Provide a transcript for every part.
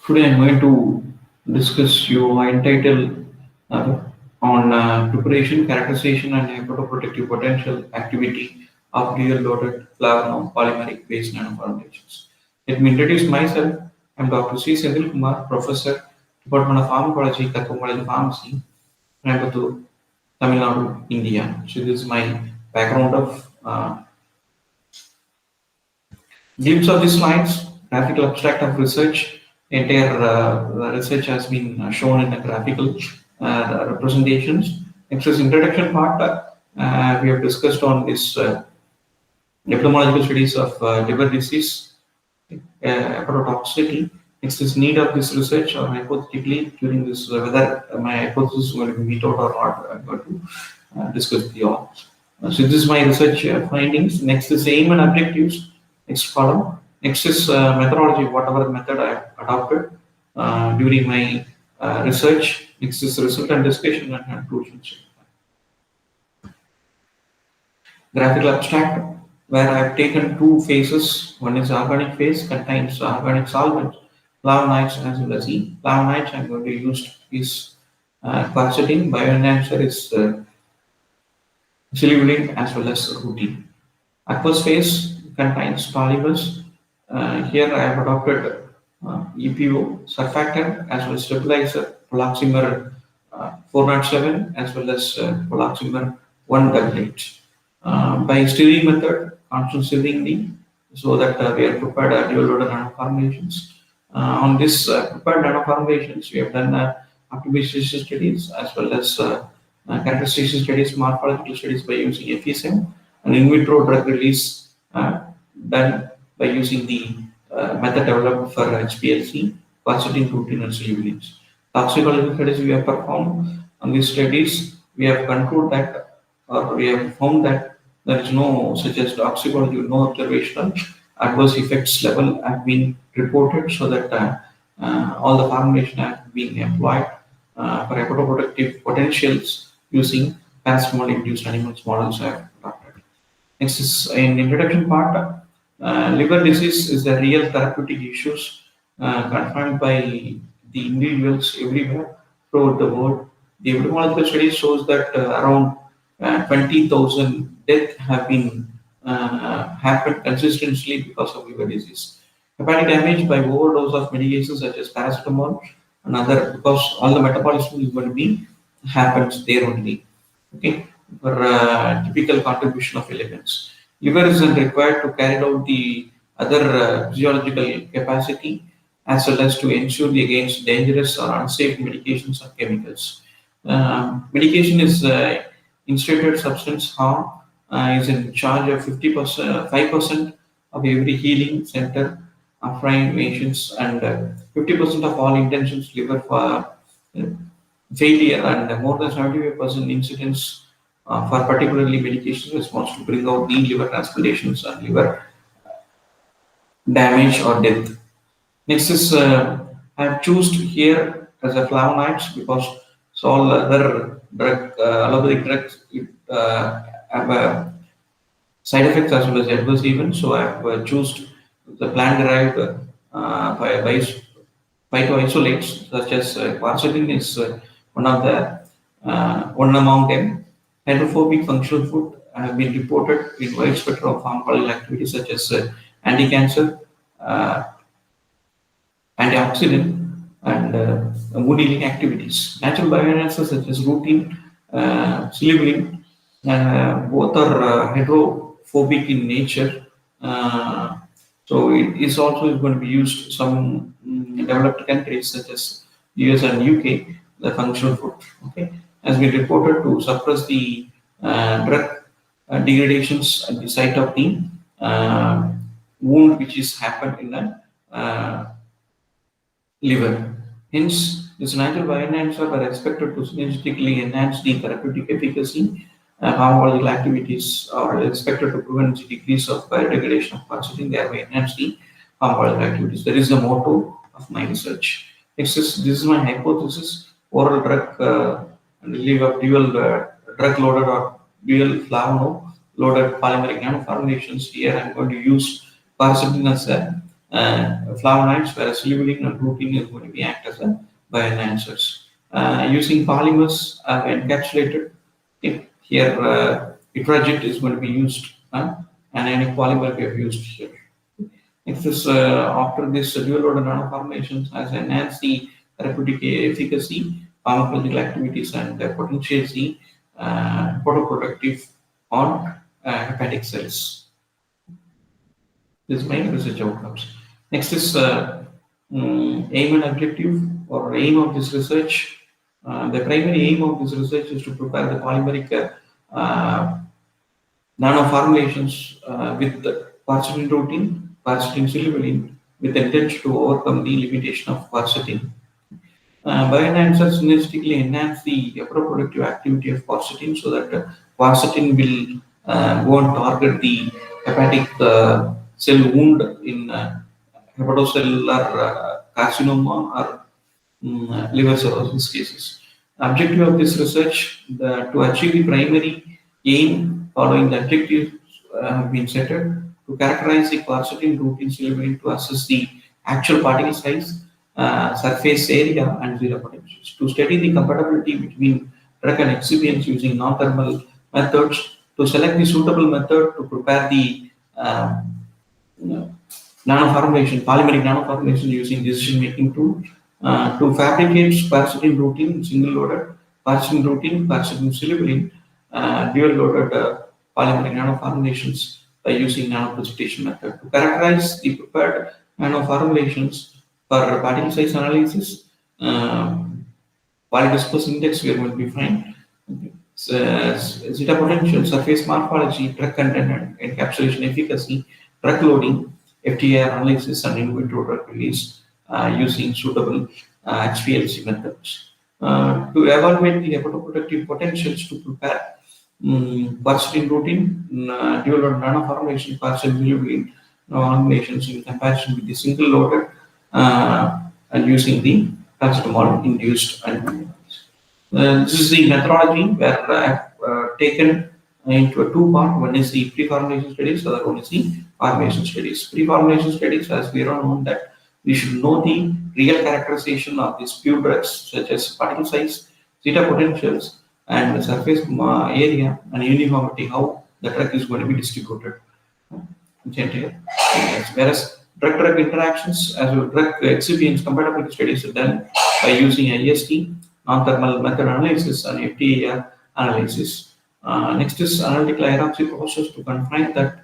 Today I'm going to discuss your entitled uh, on preparation, characterization, and hepatoprotective potential activity of dual loaded flavanone polymeric based nanoformulations. Let me introduce myself. I'm Dr. C. Senthil Kumar, Professor, Department of Pharmacology, Kathmandu College of Pharmacy, Coimbatore, Tamil Nadu, India. So this is my background of glimpse of these slides, graphical abstract of research. Entire research has been shown in the graphical representations. Next is introduction part. We have discussed on this epidemiological studies of liver disease, hepatotoxicity. Next is need of this research or hypothetically during this whether my hypothesis is going to be meet out or not. I'm going to discuss with you all. So this is my research findings. Next is aim and objectives. Next column. Next is methodology, whatever method I have adopted during my research. Next is result and discussion and conclusions. Graphical abstract, where I have taken two phases. One is organic phase, contains organic solvents, flavonoids as well as E. Flavonoids I'm going to use is quercetin. Bioenhancer is silivulin as well as rutin. Aqueous phase contains polymers. Here I have adopted EPO, surfactant as well as stabilizer, poloxamer 407 as well as poloxamer 188. By stirring method, constant stirring the so that we have prepared dual loaded nanoformulations. On this prepared nanoformulations, we have done optimization studies as well as characterization studies, morphological studies by using FSM and in vitro drug release done by using the method developed for HPLC, quercetin, rutin, and silivulins. Toxicological studies we have performed on these studies, we have concluded that or we have found that there is no such as toxicology, no observational adverse effects level have been reported, so that all the formulation have been employed for hepatoprotective potentials using paracetamol induced animals models I have adopted. Next is in introduction part. Liver disease is a real therapeutic issues confirmed by the individuals everywhere throughout the world. The epidemiological study shows that around 20,000 deaths have been happened consistently because of liver disease. Hepatic damage by overdose of medications such as paracetamol and other because all the metabolism is going to be happens there only. Okay, for typical contribution of elements. Liver isn't required to carry out the other physiological capacity as well as to ensure against dangerous or unsafe medications or chemicals. Medication is instituted substance harm is in charge of 50%, 5% of every healing center affirmations and 50% of all intentions liver for failure and more than 75% incidence for particularly medication response to bring out the liver transplantations and liver damage or death. Next is I have chosen here as a flavonoids because so all other allopathic drugs have side effects as well as adverse events. So I have chosen the plant derived phytoisolates such as quercetin is one among them. Hydrophobic functional food have been reported in wide spectrum of pharmacological activities such as anti-cancer, uh, antioxidant, and mood healing activities. Natural bioenhancers such as rutin, silivulin, both are hydrophobic in nature. So it is also going to be used some developed countries such as US and UK, the functional food, okay, has been reported to suppress the drug degradations at the site of the uh, wound which is happened in the liver. Hence, this natural bioenhancers are expected to significantly enhance the therapeutic efficacy. Pharmacological activities are expected to prevent the decrease of biodegradation of quercetin, thereby enhance the pharmacological activities. That is the motto of my research. Next is this is my hypothesis: oral drug and leave of dual drug loaded or dual flavono loaded polymeric nanoformulations. Here I am going to use quercetin as a flavonoids, whereas lutein and rutin is going to be act as a bioenhancers. Using polymers encapsulated. Okay. Here, Itraject is going to be used, and any polymer we have used here. If this after this dual load nanoformations has enhanced the therapeutic efficacy, pharmacological activities, and potentially photoprotective on hepatic cells. This is my research outcomes. Next is aim and objective or aim of this research. The primary aim of this research is to prepare the polymeric nanoformulations with quercetin routine, quercetin solubilin, with intent to overcome the limitation of quercetin. Bioenhancers synergistically enhance the reproductive activity of quercetin so that quercetin will go and target the hepatic cell wound in hepatocellular carcinoma or liver cirrhosis cases. Objective of this research to achieve the primary aim following the objectives have been set to characterize the quercetin routine solubility to assess the actual particle size, surface area, and zero potentials. To study the compatibility between drug and excipients using non-thermal methods, to select the suitable method to prepare the nanoformulation, polymeric nanoformulation using decision-making tool, to fabricate quercetin routine, single-loaded quercetin routine, quercetin solubilin, dual-loaded polymeric nanoformulations by using nanoprecipitation method. To characterize the prepared nanoformulations for particle size analysis, polydisperse index we are going to be fine. Zeta potential, surface morphology, drug content and encapsulation efficacy, drug loading, FTIR analysis, and in vitro drug release using suitable HPLC methods. To evaluate the hepatoprotective potentials to prepare quercetin routine, dual load nanoformulation, quercetin formulations in comparison with the single loaded and using the paracetamol induced antibodies. This is the methodology where I have taken into a two-part. One is the pre-formulation studies, the other one is the formulation studies. Pre-formulation studies, as we all know, that we should know the real characterization of these pure drugs, such as particle size, zeta potentials, and the surface area and uniformity, how the drug is going to be distributed. Whereas drug-drug interactions, as well drug excipients compatibility studies are done by using IST, non-thermal method analysis, and FTIR analysis. Next is analytical hierarchy process to confine that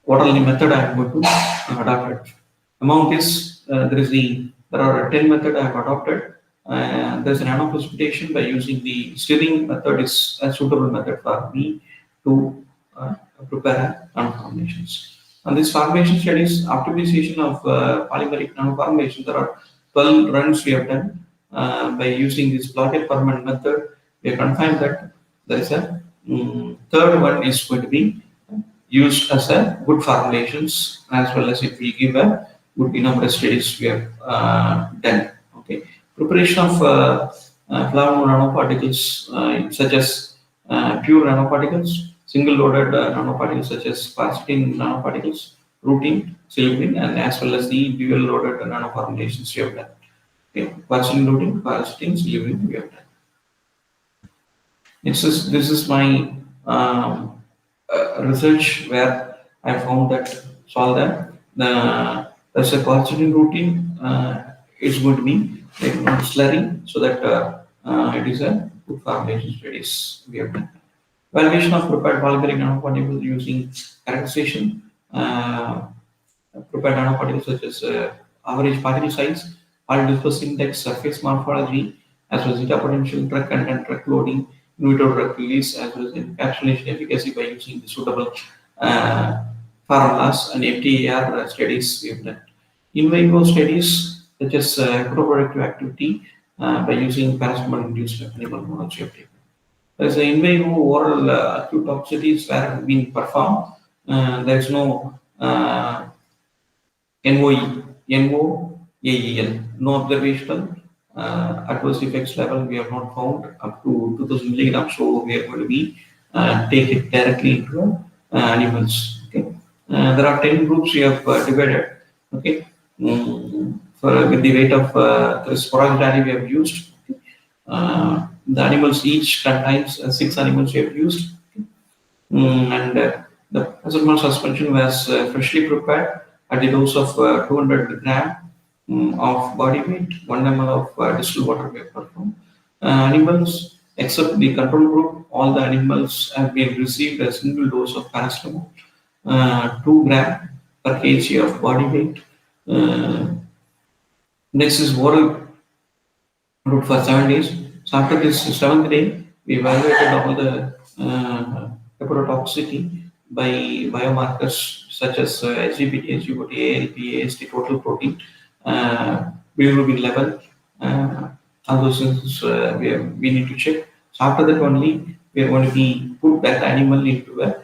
what are the method I am going to adopt. Among this, there are 10 methods I have adopted. There is an nanoprecipitation by using the stirring method is a suitable method for me to prepare nanoformulations. And this formulation studies optimization of polymeric nanoformulation. There are 12 runs we have done by using this plotted permanent method. We have confined that there is a third one is going to be used as a good formulations, as well as it will give a good number of studies we have done. Okay, preparation of flammable nanoparticles such as pure nanoparticles, single-loaded nanoparticles such as quercetin nanoparticles, routine, solubilin, and as well as the dual-loaded nanoformulations we have done. Okay, quercetin routine, quercetin, solubilin we have done. This is my research where I found that there's a quercetin routine is going to be not slurry, so that it is a good formulation studies we have done. Validation of prepared polymeric nanoparticles using characterization. Prepared nanoparticles such as average particle size, polydisperse index, surface morphology, as well as zeta potential, drug content, drug loading, in vitro drug release, as well as encapsulation efficacy by using the suitable formulas and FTIR studies we have done. In vivo studies such as reproductive activity by using paracetamol-induced animal models we have taken. There is an in vivo oral acute toxicities were being performed. There is no NOAEL, no observational adverse effects level we have not found up to 2000 milligrams, so we are going to be take it directly into animals. Okay, There are 10 groups we have divided. Okay, for with the weight of the sporadic data we have used. The animals each contains 6 animals we have used. And the paracetamol suspension was freshly prepared at the dose of 200 gram of body weight, 1 ml of distilled water we have performed. Animals, except the control group, all the animals have been received a single dose of paracetamol, 2 gram per kg of body weight. Next is oral route for 7 days. So after this seventh day, we evaluated all the hepatotoxicity by biomarkers such as SGPT, SGPT, ALP, AST, total protein, bilirubin level. All those things we need to check. So after that only, we are going to be put that animal into a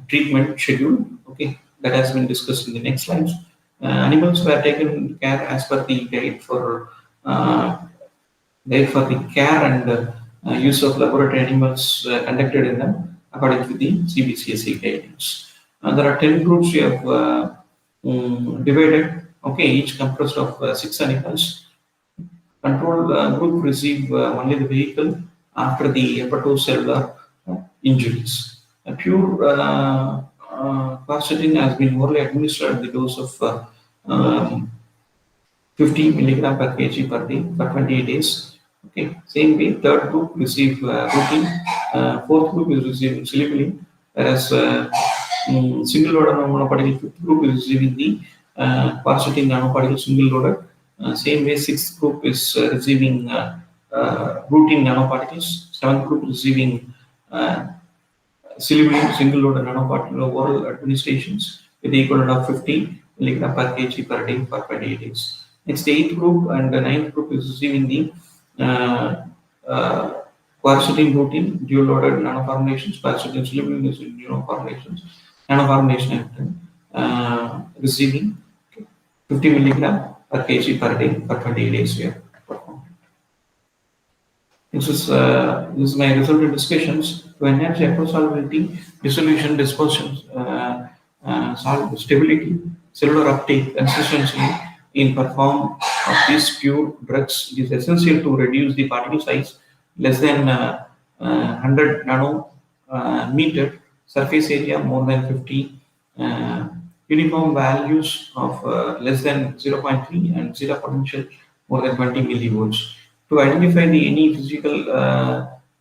treatment schedule. Okay, that has been discussed in the next slides. Animals were taken care as per the guide for the care and use of laboratory animals conducted in them according to the CBCSE guidance. There are 10 groups we have divided, okay, each composed of 6 animals. Control group receive only the vehicle after the hepatocellular injuries. A pure quercetin has been orally administered at the dose of 50 milligram per kg per day for 28 days. Okay, same way, third group receive routine, fourth group is receiving silipulin, whereas single loaded nanoparticle, fifth group is receiving the quercetin nanoparticle single loaded. Same way, sixth group is receiving routine nanoparticles, seventh group receiving silipulin single loaded nanoparticle oral administrations with the equivalent of 50 milligram per kg per day for 28 days. Next, the eighth group and the ninth group is receiving the uh, quercetin routine dual loaded nanoformulations, quercetin silipulin nanoformulations, nanoformulation receiving 50 milligram per kg per day for 28 days. We have performed. This is my result of discussions to enhance electrosolubility, dissolution, dispersion, stability, cellular uptake, consistency in perform of these pure drugs. It is essential to reduce the particle size less than 100 nanometer, surface area more than 50, uniform values of less than 0.3 and zero potential more than 20 millivolts. To identify any physical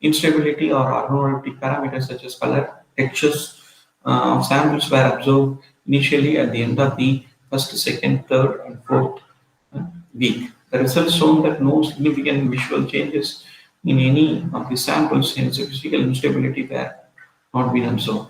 instability or abnormality parameters such as color, textures, samples were observed initially at the end of the first, second, third, and fourth week. The results shown that no significant visual changes in any of the samples, hence physical instability were not been observed.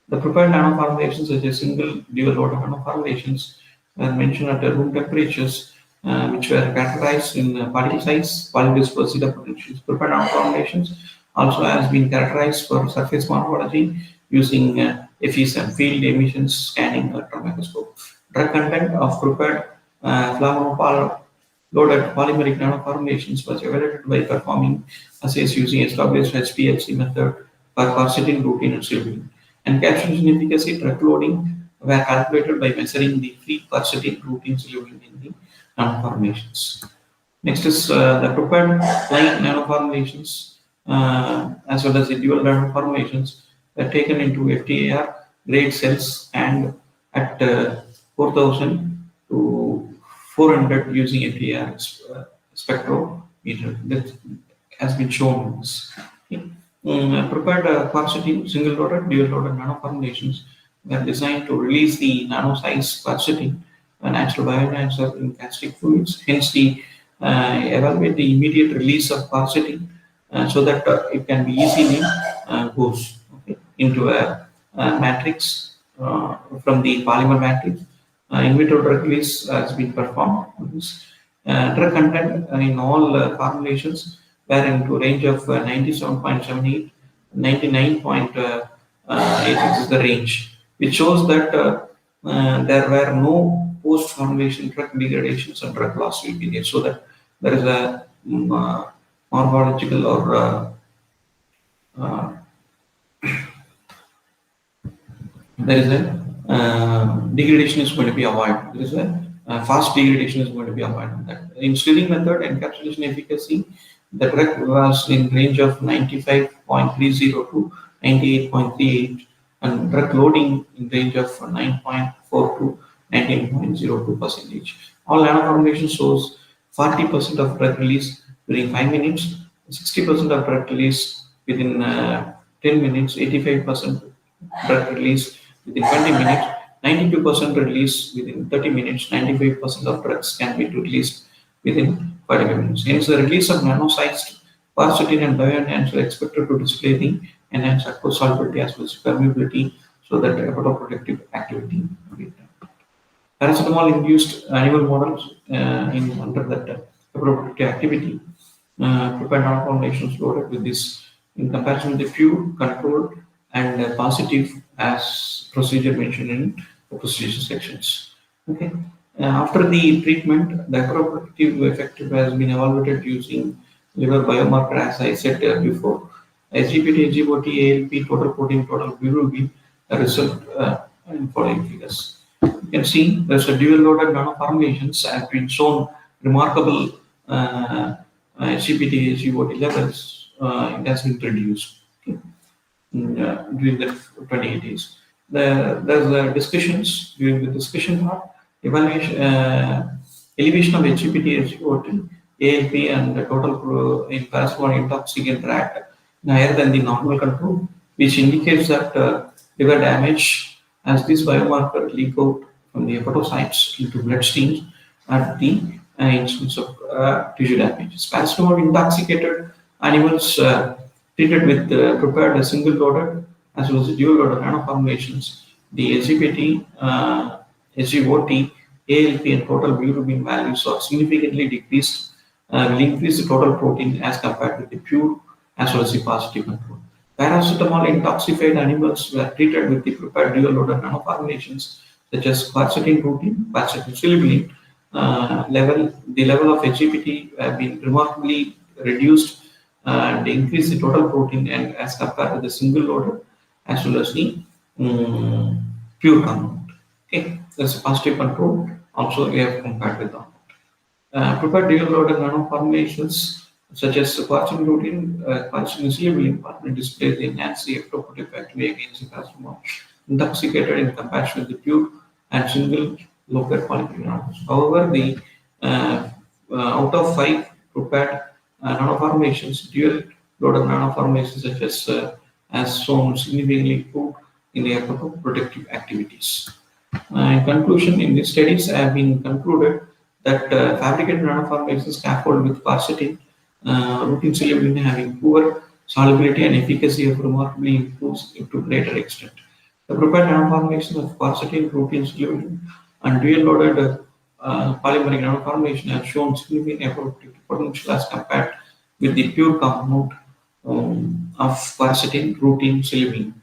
The prepared nanoformulations, such as single dual order nanoformulations, were mentioned at room temperatures, which were characterized in particle size, polydispersed potentials. Prepared nanoformulations also has been characterized for surface morphology using FESM, field emissions scanning electron microscope. Drug content of prepared loaded polymeric nanoformulations was evaluated by performing assays using established HPLC method for quercetin, routine, and silipulin. Encapsulation efficacy drug loading were calculated by measuring the free quercetin, routine, silipulin in the nanoformulations. Next is the prepared plain nanoformulations as well as the dual nanoformulations were taken into FTIR grade cells and at 4000 to 400 using FTIR spectrometer that has been shown in this. Prepared quercetin single loaded, dual loaded nanoformulations were designed to release the nano-sized quercetin, a natural bioenhancer in gastric fluids. Hence, the evaluate the immediate release of quercetin so that it can be easily goes into a matrix from the polymer matrix. In vitro drug release has been performed. Drug content in all formulations were into range of 97.78, 99.8 is the range, which shows that there were no post-formulation drug degradations and drug loss will be there, so that there is a morphological or there is a degradation is going to be avoided. There is a fast degradation is going to be avoided. That in stirring method, encapsulation efficacy, the drug was in range of 95.30 to 98.38, and drug loading in range of 9.4 to 19.02 percentage. All nanoformulation shows 40% of drug release within 5 minutes, 60% of drug release within 10 minutes, 85% drug release within 20 minutes, 92% release within 30 minutes, 95% of drugs can be released within 45 minutes. Hence, the release of nano-sized quercetin and bioenhancer are expected to display the enhanced aqueous solubility as well as permeability so that hepatoprotective activity will be done. Paracetamol induced animal models in under that hepatoprotective activity prepared nanoformulations loaded with this in comparison with the pure, controlled, and positive as procedure mentioned in the procedure sections. Okay. After the treatment, the hepatoprotective effect has been evaluated using liver biomarker as I said before. SGPT, SGOT, ALP, total protein, total bilirubin, the result in following figures. You can see there's a dual loaded nanoformulations have been shown remarkable CPT, SGOT levels, it has been reduced during the 28 days. There's discussions during the discussion part, evaluation, elevation of HCPT, SGOT, ALP, and the total in paracetamol intoxicant rat higher than the normal control, which indicates that liver damage as this biomarker leak out from the hepatocytes into bloodstreams at the instance of tissue damage. Paracetamol intoxicated animals treated with prepared a single loaded as well as dual loaded nanoformulations. The SGPT, SGOT, ALP, and total bilirubin values are significantly decreased, will increase the total protein as compared with the pure as well as the positive control. Paracetamol intoxicated animals were treated with the prepared dual loaded nanoformulations such as quercetin routine, quercetin solubilin the level of HGPT have been remarkably reduced and increase the total protein and as compared to the single loaded as well as the pure compound. Okay, that's a positive control. Also, we have compared with that. Prepared dual loaded nanoformulations such as quercetin routine, quercetin solubilin partner display the enhanced hepatoprotective activity against the paracetamol intoxicated in comparison with the pure and single local polyphenols. However, the out of 5 prepared nanoformations, dual loaded nanoformations such as shown significantly improved in the hepatoprotective activities. In conclusion, in these studies have been concluded that fabricated nanoformations scaffold with quercetin, routine solubilin having poor solubility and efficacy have remarkably improved to greater extent. The prepared nanoformulation of quercetin, routine solubilin, and dual-loaded polymeric nanoformulation have shown significant hepatoprotective potential as compared with the pure compound of quercetin, routine, solubilin.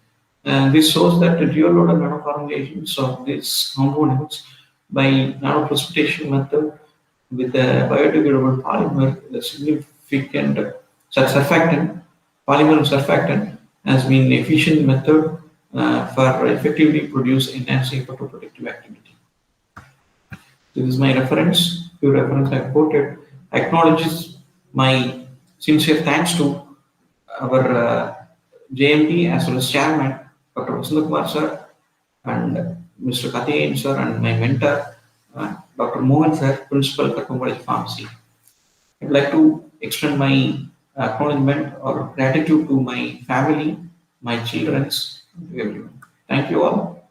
This shows that the dual-loaded nanoformulations of these components by nanoprecipitation method with a biodegradable polymer, the significant surfactant, polymer surfactant has been an efficient method for effectively produce enhancing photoprotective activity. This is my reference. Your reference I quoted acknowledges my sincere thanks to our JMT as well as chairman, Dr. Vasant Kumar sir, and Mr. Kathiyan sir, and my mentor, Dr. Mohan sir, Principal, Kattam College Pharmacy. I'd like to extend my acknowledgement or gratitude to my family, my children, to everyone. Thank you all.